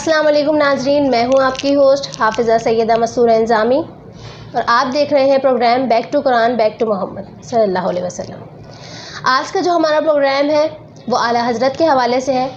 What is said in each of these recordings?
السلام علیکم ناظرین، میں ہوں آپ کی ہوسٹ حافظہ سیدہ مسرورہ انظامی اور آپ دیکھ رہے ہیں program back to Quran back to Muhammad صلی اللہ علیہ وسلم۔ آج کا جو ہمارا پروگرام ہے وہ اعلیٰ حضرت کے حوالے سے ہے،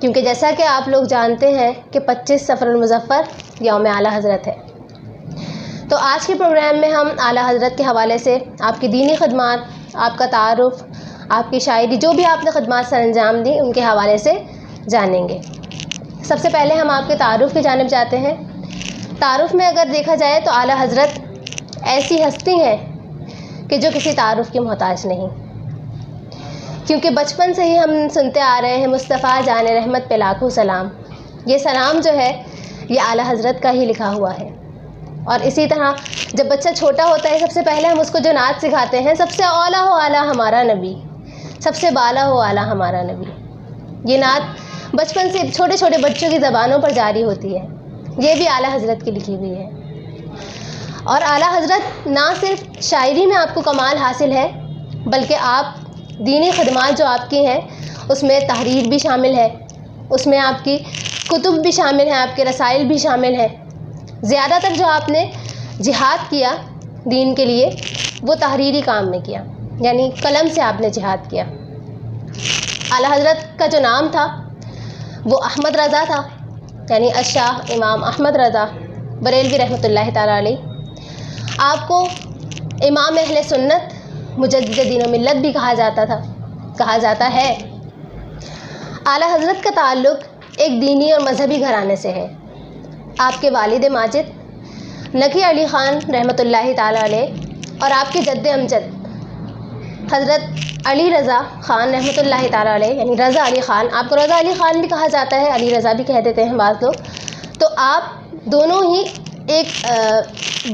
کیونکہ جیسا کہ آپ لوگ جانتے ہیں کہ 25 صفر المظفر یوم اعلیٰ حضرت ہے۔ تو آج کے پروگرام میں ہم اعلیٰ حضرت کے حوالے سے آپ کی دینی خدمات، آپ کا تعارف، آپ کی شاعری، جو بھی آپ نے خدمات سر انجام دی ان کے حوالے سے جانیں گے۔ سب سے پہلے ہم آپ کے تعارف کی جانب جاتے ہیں۔ تعارف میں اگر دیکھا جائے تو اعلیٰ حضرت ایسی ہستی ہیں کہ جو کسی تعارف کی محتاج نہیں، کیونکہ بچپن سے ہی ہم سنتے آ رہے ہیں مصطفیٰ جان رحمت پہ لاکھوں سلام۔ یہ سلام جو ہے یہ اعلیٰ حضرت کا ہی لکھا ہوا ہے۔ اور اسی طرح جب بچہ چھوٹا ہوتا ہے سب سے پہلے ہم اس کو جو نعت سکھاتے ہیں، سب سے اولیٰ ہو اعلیٰ ہمارا نبی، سب سے بالا ہو اعلیٰ ہمارا نبی۔ یہ نعت بچپن سے چھوٹے چھوٹے بچوں کی زبانوں پر جاری ہوتی ہے، یہ بھی اعلیٰ حضرت کی لکھی ہوئی ہے۔ اور اعلیٰ حضرت نہ صرف شاعری میں آپ کو کمال حاصل ہے، بلکہ آپ دینی خدمات جو آپ کی ہیں اس میں تحریر بھی شامل ہے، اس میں آپ کی کتب بھی شامل ہیں، آپ کے رسائل بھی شامل ہیں۔ زیادہ تر جو آپ نے جہاد کیا دین کے لیے وہ تحریری کام میں کیا، یعنی قلم سے آپ نے جہاد کیا۔ اعلیٰ حضرت کا جو نام تھا وہ احمد رضا تھا، یعنی الشاہ امام احمد رضا بریلوی رحمۃ اللہ تعالیٰ علیہ۔ آپ کو امام اہل سنت مجدد دین و ملت بھی کہا جاتا ہے۔ اعلیٰ حضرت کا تعلق ایک دینی اور مذہبی گھرانے سے ہے۔ آپ کے والد ماجد نقی علی خان رحمۃ اللہ تعالیٰ علیہ اور آپ کے جد امجد حضرت علی رضا خان رحمۃ اللہ تعالیٰ علیہ، یعنی رضا علی خان، آپ کو رضا علی خان بھی کہا جاتا ہے، علی رضا بھی کہہ دیتے ہیں بعض لوگ۔ تو آپ دونوں ہی ایک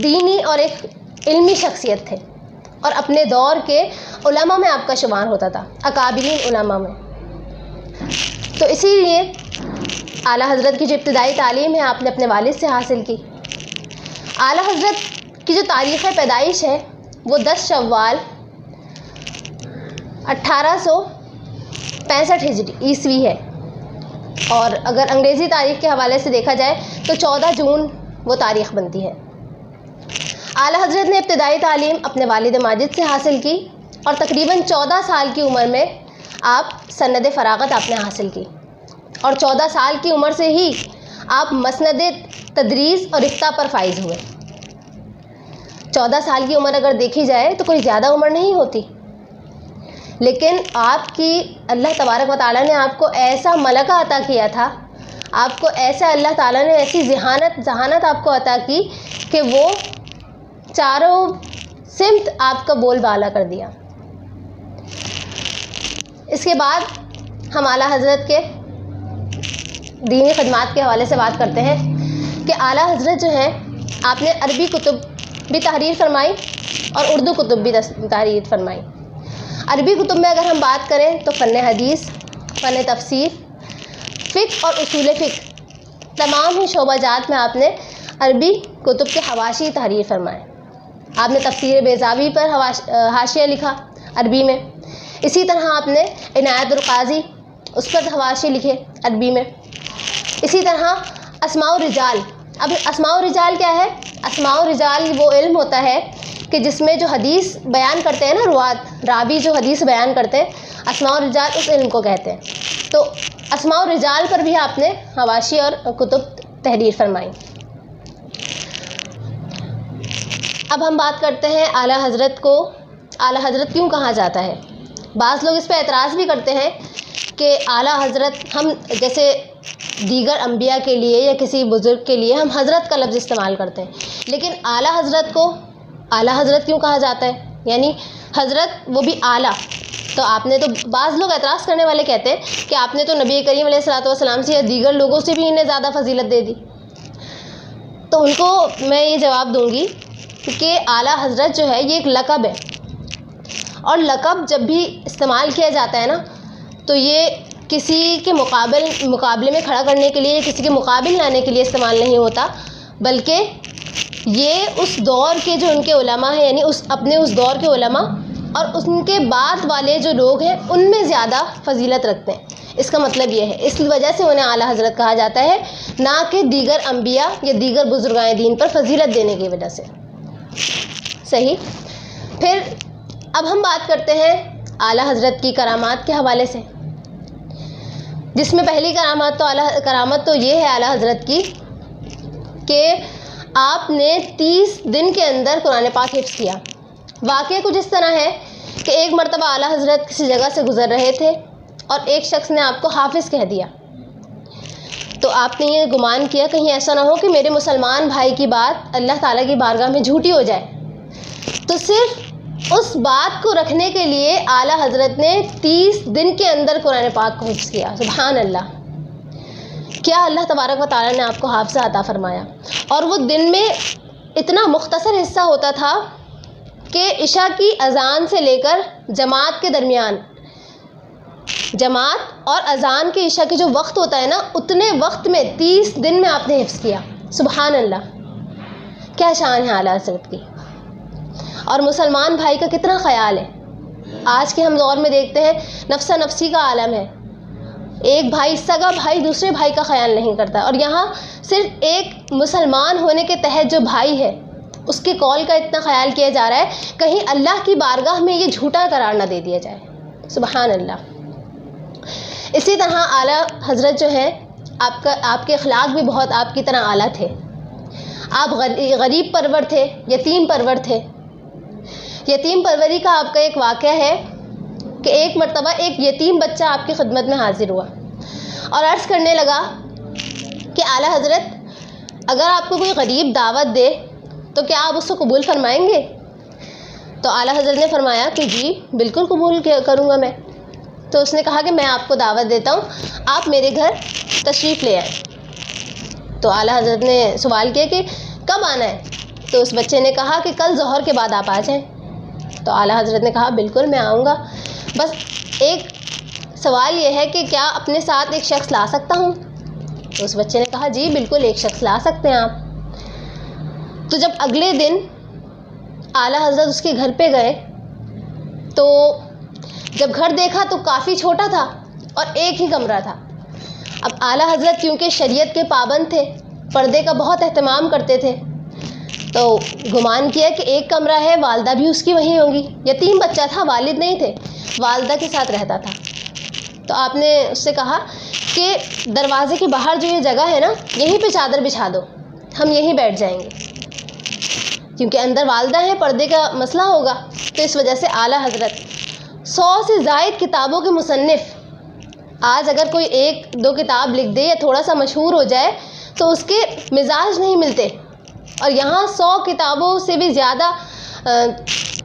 دینی اور ایک علمی شخصیت تھے، اور اپنے دور کے علماء میں آپ کا شمار ہوتا تھا، اکابرین علماء میں۔ تو اسی لیے اعلیٰ حضرت کی جو ابتدائی تعلیم ہے آپ نے اپنے والد سے حاصل کی۔ اعلیٰ حضرت کی جو تاریخ پیدائش ہے وہ 10 شوال 1865 ہجری عیسوی ہے، اور اگر انگریزی تاریخ کے حوالے سے دیکھا جائے تو 14 جون وہ تاریخ بنتی ہے۔ اعلیٰ حضرت نے ابتدائی تعلیم اپنے والد ماجد سے حاصل کی، اور تقریباً 14 سال کی عمر میں آپ سند فراغت آپ نے حاصل کی، اور 14 سال کی عمر سے ہی آپ مسند تدریس اور افتاء پر فائز ہوئے۔ 14 سال کی عمر اگر دیکھی جائے تو کوئی زیادہ عمر نہیں ہوتی، لیکن آپ کی اللہ تبارک و تعالیٰ نے آپ کو ایسا ملکہ عطا کیا تھا، آپ کو ایسا اللہ تعالیٰ نے ایسی ذہانت آپ کو عطا کی کہ وہ چاروں سمت آپ کا بول بالا کر دیا۔ اس کے بعد ہم اعلیٰ حضرت کے دینی خدمات کے حوالے سے بات کرتے ہیں کہ اعلیٰ حضرت جو ہیں آپ نے عربی کتب بھی تحریر فرمائی اور اردو کتب بھی تحریر فرمائی۔ عربی کتب میں اگر ہم بات کریں تو فن حدیث، فن تفسیر، فقہ اور اصول فقہ، تمام ہی شعبہ جات میں آپ نے عربی کتب کے حواشی تحریر فرمائے۔ آپ نے تفسیر بیضاوی پر حاشیہ لکھا عربی میں، اسی طرح آپ نے عنایت القاضی اس پر حواشی لکھے عربی میں، اسی طرح اسماء الرجال۔ اب اسماء الرجال کیا ہے؟ اسماء الرجال وہ علم ہوتا ہے کہ جس میں جو حدیث بیان کرتے ہیں نا، راوی جو حدیث بیان کرتے ہیں، اسماء الرجال اس علم کو کہتے ہیں۔ تو اسماء الرجال پر بھی آپ نے حواشی اور کتب تحریر فرمائی۔ اب ہم بات کرتے ہیں اعلیٰ حضرت کو اعلیٰ حضرت کیوں کہا جاتا ہے۔ بعض لوگ اس پہ اعتراض بھی کرتے ہیں کہ اعلیٰ حضرت، ہم جیسے دیگر انبیاء کے لیے یا کسی بزرگ کے لیے ہم حضرت کا لفظ استعمال کرتے ہیں، لیکن اعلیٰ حضرت کو اعلیٰ حضرت کیوں کہا جاتا ہے؟ یعنی حضرت وہ بھی اعلیٰ۔ تو آپ نے تو بعض لوگ اعتراض کرنے والے کہتے ہیں کہ آپ نے تو نبی کریم علیہ الصلوۃ والسلام سے یا دیگر لوگوں سے بھی انہیں زیادہ فضیلت دے دی۔ تو ان کو میں یہ جواب دوں گی کہ اعلیٰ حضرت جو ہے یہ ایک لقب ہے، اور لقب جب بھی استعمال کیا جاتا ہے نا تو یہ کسی کے مقابلے میں کھڑا کرنے کے لیے، کسی کے مقابل لانے کے لیے استعمال نہیں ہوتا، بلکہ یہ اس دور کے جو ان کے علماء ہیں، یعنی اس دور کے علماء اور ان کے بعد والے جو لوگ ہیں ان میں زیادہ فضیلت رکھتے ہیں. اس کا مطلب یہ ہے، اس وجہ سے انہیں اعلیٰ حضرت کہا جاتا ہے، نہ کہ دیگر انبیاء یا دیگر بزرگان دین پر فضیلت دینے کی وجہ سے. صحیح. پھر اب ہم بات کرتے ہیں اعلیٰ حضرت کی کرامات کے حوالے سے، جس میں پہلی کرامت تو یہ ہے اعلیٰ حضرت کی کہ آپ نے 30 دن کے اندر قرآن پاک حفظ کیا. واقعہ کچھ اس طرح ہے کہ ایک مرتبہ اعلیٰ حضرت کسی جگہ سے گزر رہے تھے اور ایک شخص نے آپ کو حافظ کہہ دیا. تو آپ نے یہ گمان کیا کہیں ایسا نہ ہو کہ میرے مسلمان بھائی کی بات اللہ تعالیٰ کی بارگاہ میں جھوٹی ہو جائے. تو صرف اس بات کو رکھنے کے لیے اعلیٰ حضرت نے 30 دن کے اندر قرآن پاک کو حفظ کیا. سبحان اللہ. کیا اللہ تبارک و تعالیٰ نے آپ کو حافظہ عطا فرمایا. اور وہ دن میں اتنا مختصر حصہ ہوتا تھا کہ عشاء کی اذان سے لے کر جماعت کے درمیان، جماعت اور اذان کے عشاء کے جو وقت ہوتا ہے نا، اتنے وقت میں 30 دن میں آپ نے حفظ کیا. سبحان اللہ. کیا شان ہے اعلیٰ حضرت کی. اور مسلمان بھائی کا کتنا خیال ہے. آج کے ہم دور میں دیکھتے ہیں نفسا نفسی کا عالم ہے. ایک بھائی، سگا بھائی دوسرے بھائی کا خیال نہیں کرتا، اور یہاں صرف ایک مسلمان ہونے کے تحت جو بھائی ہے اس کے قول کا اتنا خیال کیا جا رہا ہے کہیں اللہ کی بارگاہ میں یہ جھوٹا قرار نہ دے دیا جائے. سبحان اللہ. اسی طرح اعلیٰ حضرت جو ہے آپ کے اخلاق بھی بہت آپ کی طرح اعلیٰ تھے. آپ غریب پرور تھے، یتیم پرور تھے. یتیم پروری کا آپ کا ایک واقعہ ہے کہ ایک مرتبہ ایک یتیم بچہ آپ کی خدمت میں حاضر ہوا اور عرض کرنے لگا کہ اعلیٰ حضرت اگر آپ کو کوئی غریب دعوت دے تو کیا آپ اس کو قبول فرمائیں گے؟ تو اعلیٰ حضرت نے فرمایا کہ جی بالکل قبول کروں گا میں. تو اس نے کہا کہ میں آپ کو دعوت دیتا ہوں، آپ میرے گھر تشریف لے آئیں. تو اعلیٰ حضرت نے سوال کیا کہ کب آنا ہے؟ تو اس بچے نے کہا کہ کل ظہر کے بعد آپ آ جائیں. تو اعلیٰ حضرت نے کہا بالکل میں آؤں گا، بس ایک سوال یہ ہے کہ کیا اپنے ساتھ ایک شخص لا سکتا ہوں؟ تو اس بچے نے کہا جی بالکل ایک شخص لا سکتے ہیں آپ. تو جب اگلے دن اعلیٰ حضرت اس کے گھر پہ گئے تو جب گھر دیکھا تو کافی چھوٹا تھا اور ایک ہی کمرہ تھا. اب اعلیٰ حضرت کیونکہ شریعت کے پابند تھے، پردے کا بہت اہتمام کرتے تھے، تو گمان کیا کہ ایک کمرہ ہے، والدہ بھی اس کی وہیں ہوں گی. یتیم بچہ تھا، والد نہیں تھے، والدہ کے ساتھ رہتا تھا. تو آپ نے اس سے کہا کہ دروازے کے باہر جو یہ جگہ ہے نا، یہیں پہ چادر بچھا دو، ہم یہیں بیٹھ جائیں گے، کیونکہ اندر والدہ ہیں، پردے کا مسئلہ ہوگا. تو اس وجہ سے اعلیٰ حضرت 100 سے زائد کتابوں کے مصنف، آج اگر کوئی 1-2 کتاب لکھ دے یا تھوڑا سا مشہور ہو جائے تو اس کے مزاج نہیں ملتے، اور یہاں 100 کتابوں سے بھی زیادہ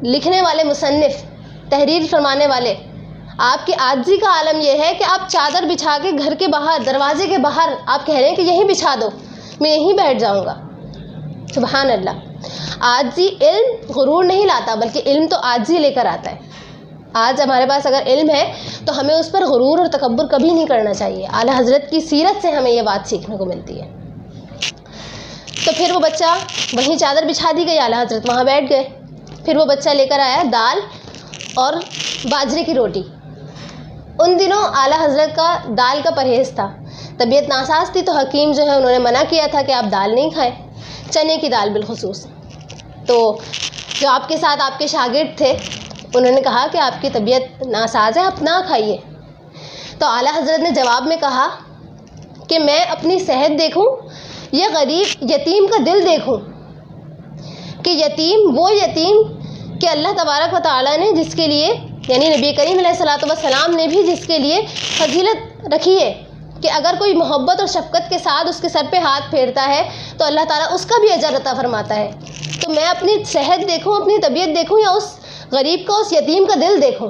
لکھنے والے مصنف، تحریر فرمانے والے. آپ کی عاجزی کا عالم یہ ہے کہ آپ چادر بچھا کے گھر کے باہر، دروازے کے باہر آپ کہہ رہے ہیں کہ یہیں بچھا دو، میں یہیں بیٹھ جاؤں گا. سبحان اللہ. عاجزی علم غرور نہیں لاتا، بلکہ علم تو عاجزی لے کر آتا ہے. آج ہمارے پاس اگر علم ہے تو ہمیں اس پر غرور اور تکبر کبھی نہیں کرنا چاہیے. اعلیٰ حضرت کی سیرت سے ہمیں یہ بات سیکھنے کو ملتی ہے. تو پھر وہ بچہ وہیں چادر بچھا دی گئی، اعلیٰ حضرت وہاں بیٹھ گئے. پھر وہ بچہ لے کر آیا دال اور باجرے کی روٹی. ان دنوں اعلیٰ حضرت کا دال کا پرہیز تھا، طبیعت ناساز تھی، تو حکیم جو ہے انہوں نے منع کیا تھا کہ آپ دال نہیں کھائیں، چنے کی دال بالخصوص. تو جو آپ کے ساتھ آپ کے شاگرد تھے انہوں نے کہا کہ آپ کی طبیعت ناساز ہے، آپ نہ کھائیے. تو اعلیٰ حضرت نے جواب میں کہا کہ میں اپنی صحت دیکھوں یا غریب یتیم کا دل دیکھوں، کہ یتیم وہ یتیم کہ اللہ تبارک و تعالیٰ نے جس کے لیے، یعنی نبی کریم علیہ الصلوۃ والسلام نے بھی جس کے لیے فضیلت رکھی ہے کہ اگر کوئی محبت اور شفقت کے ساتھ اس کے سر پہ ہاتھ پھیرتا ہے تو اللہ تعالیٰ اس کا بھی اجر عطا فرماتا ہے. تو میں اپنی صحت دیکھوں، اپنی طبیعت دیکھوں، یا اس غریب کا، اس یتیم کا دل دیکھوں.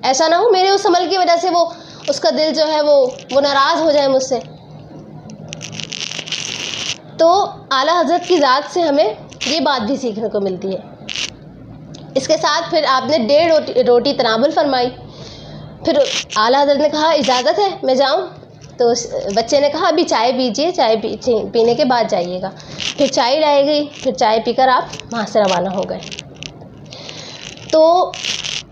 ایسا نہ ہو میرے اس عمل کی وجہ سے وہ اس کا دل جو ہے وہ ناراض ہو جائے مجھ سے. تو اعلیٰ حضرت کی ذات سے ہمیں یہ بات بھی سیکھنے کو ملتی ہے. اس کے ساتھ پھر آپ نے 1.5 روٹی تناول فرمائی. پھر اعلیٰ حضرت نے کہا اجازت ہے میں جاؤں؟ تو اس بچے نے کہا ابھی چائے پیجیے، چائے پینے کے بعد جائیے گا. پھر چائے لائی گئی، پھر چائے پی کر آپ وہاں سے روانہ ہو گئے. تو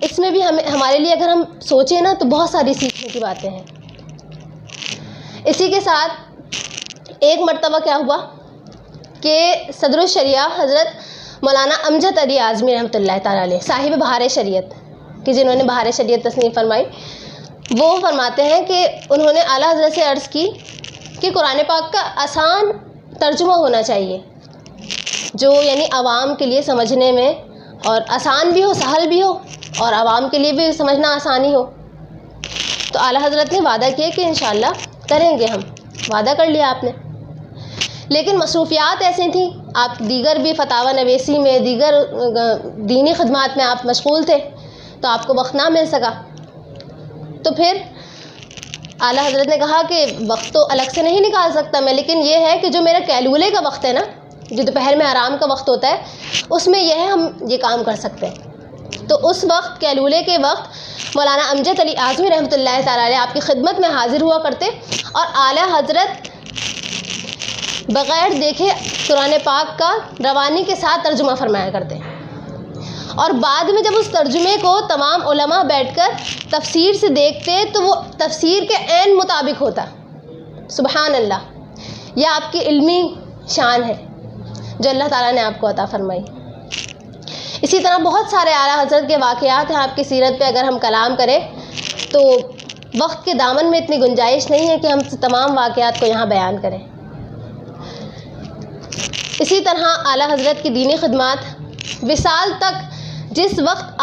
اس میں بھی ہمارے لیے اگر ہم سوچیں نا تو بہت ساری سیکھنے کی باتیں ہیں. اسی کے ساتھ ایک مرتبہ کیا ہوا کہ صدر الشریعہ حضرت مولانا امجد علی اعظمی رحمۃ اللہ تعالیٰ علیہ، صاحب بہار شریعت، کہ جنہوں نے بہار شریعت تصنیف فرمائی، وہ فرماتے ہیں کہ انہوں نے اعلیٰ حضرت سے عرض کی کہ قرآن پاک کا آسان ترجمہ ہونا چاہیے، جو یعنی عوام کے لیے سمجھنے میں اور آسان بھی ہو، سہل بھی ہو، اور عوام کے لیے بھی سمجھنا آسانی ہو. تو اعلیٰ حضرت نے وعدہ کیا کہ انشاءاللہ کریں گے، ہم وعدہ کر لیا آپ نے. لیکن مصروفیات ایسی تھیں، آپ دیگر بھی فتاوی نویسی میں، دیگر دینی خدمات میں آپ مشغول تھے، تو آپ کو وقت نہ مل سکا. تو پھر اعلیٰ حضرت نے کہا کہ وقت تو الگ سے نہیں نکال سکتا میں، لیکن یہ ہے کہ جو میرا کیلولے کا وقت ہے نا، جو دوپہر میں آرام کا وقت ہوتا ہے، اس میں یہ ہے ہم یہ کام کر سکتے ہیں. تو اس وقت کیلولے کے وقت مولانا امجد علی اعظمی رحمۃ اللہ تعالیٰ علیہ آپ کی خدمت میں حاضر ہوا کرتے، اور اعلیٰ حضرت بغیر دیکھے قرآن پاک کا روانی کے ساتھ ترجمہ فرمایا کرتے. اور بعد میں جب اس ترجمے کو تمام علماء بیٹھ کر تفسیر سے دیکھتے تو وہ تفسیر کے عین مطابق ہوتا. سبحان اللہ، یہ آپ کی علمی شان ہے جو اللہ تعالیٰ نے آپ کو عطا فرمائی. اسی طرح بہت سارے اعلیٰ حضرت کے واقعات ہیں. آپ کی سیرت پہ اگر ہم کلام کریں تو وقت کے دامن میں اتنی گنجائش نہیں ہے کہ ہم تمام واقعات کو یہاں بیان کریں. اسی طرح اعلیٰ حضرت کی دینی خدمات وصال تک، جس وقت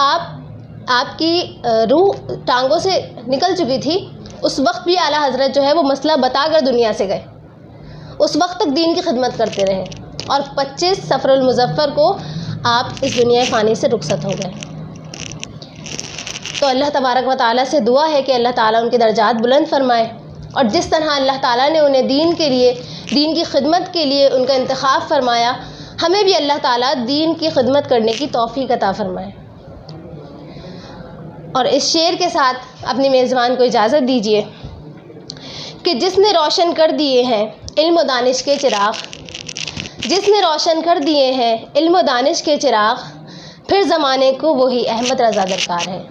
آپ کی روح ٹانگوں سے نکل چکی تھی، اس وقت بھی اعلیٰ حضرت جو ہے وہ مسئلہ بتا کر دنیا سے گئے. اس وقت تک دین کی خدمت کرتے رہے، اور 25 صفر المظفر کو آپ اس دنیا فانی سے رخصت ہو گئے. تو اللہ تبارک و تعالیٰ سے دعا ہے کہ اللہ تعالیٰ ان کے درجات بلند فرمائے، اور جس طرح اللہ تعالیٰ نے انہیں دین کے لیے، دین کی خدمت کے لیے ان کا انتخاب فرمایا، ہمیں بھی اللہ تعالیٰ دین کی خدمت کرنے کی توفیق عطا فرمائے. اور اس شعر کے ساتھ اپنی میزبان کو اجازت دیجیے کہ جس نے روشن کر دیے ہیں علم و دانش کے چراغ، جس نے روشن کر دیے ہیں علم و دانش کے چراغ، پھر زمانے کو وہی احمد رضا درکار ہے.